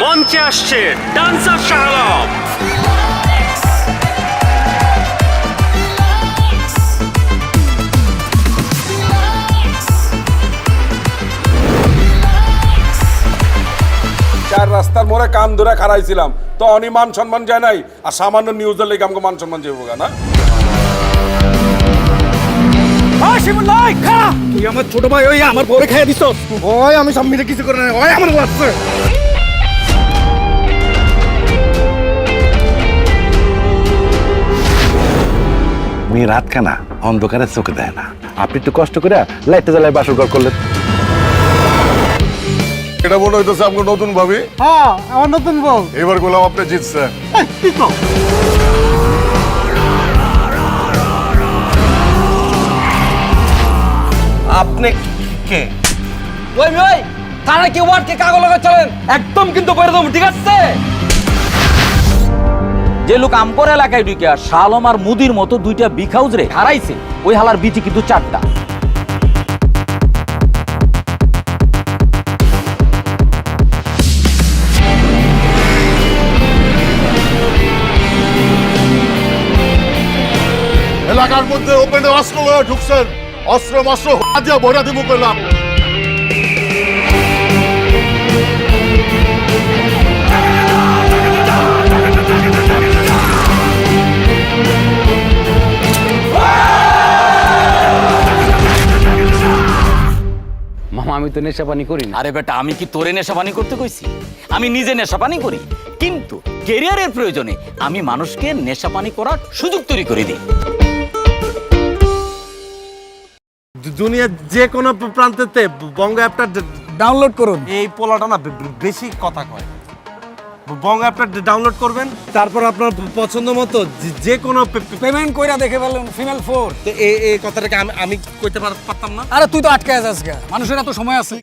মঞ্চে আসছে ডান্সার শাহ আলম। চার রাস্তার মোড়ে কান ধরে খারাইছিলাম তো অনি মান সম্মান যায় নাই আর সামান্য নিউজের লেগে আমাকে মান সম্মান যাবো না। তুই আমার ছোট ভাই ওই আমার বউরে খাইয়ে দিছ। ওই আমি সব মিলে কিছু করে না, ওই আমার বাচ্চা। মেয়ে রাত খানা অন্ধকারে চোখে দেয় না, আপনি একটু কষ্ট করে লাইটটা জ্বালায় বাসর ঘর করলেন। এটা মনে হইতেছে আমাকে নতুন ভাবি। হ্যাঁ আমার নতুন বউ। এবার গোলাম আপনি জিতছে। আপনি কে? ওই তারা কি ওয়ার্ডকে কাগজ লাগা চলেন একদম কিন্তু বইরে দেব, ঠিক আছে? যে লোক আমপর এলাকায় ঢুকে আর শালম আর মুদির মতো দুইটা বিগ হাউস রে হারাইছে, ওই হালার বিটি কিন্তু চারটা। এলাকার মধ্যে ওপেনে অস্ত্র লয়ে ঢুকছেন, অস্ত্র মস্ত্র দিয়া ভরা দিব করলাম। মামা আমি তো নেশা পানি করি না। আরে বেটা, আমি কি তোরে নেশা পানি করতে কইছি? আমি নিজে নেশা পানি করি, কিন্তু ক্যারিয়ারের প্রয়োজনে আমি মানুষকে নেশা পানি করার সুযোগ তৈরি করে দিই। দুনিয়ার যে কোনো প্রান্তেতে বঙ্গ অ্যাপটা ডাউনলোড করুন। এই পোলাটা না বেশি কথা কয়। বঙ্গ অ্যাপটা ডাউনলোড করবেন, তারপর আপনার পছন্দ মতো যে কোনো পেমেন্ট কইরা দেখে ফেলুন। ফিমেল 4 তো এই কথাটাকে আমি কইতে পারতাম না। আরে তুই তো আটকে আছিস, মানুষের এত সময় আছে?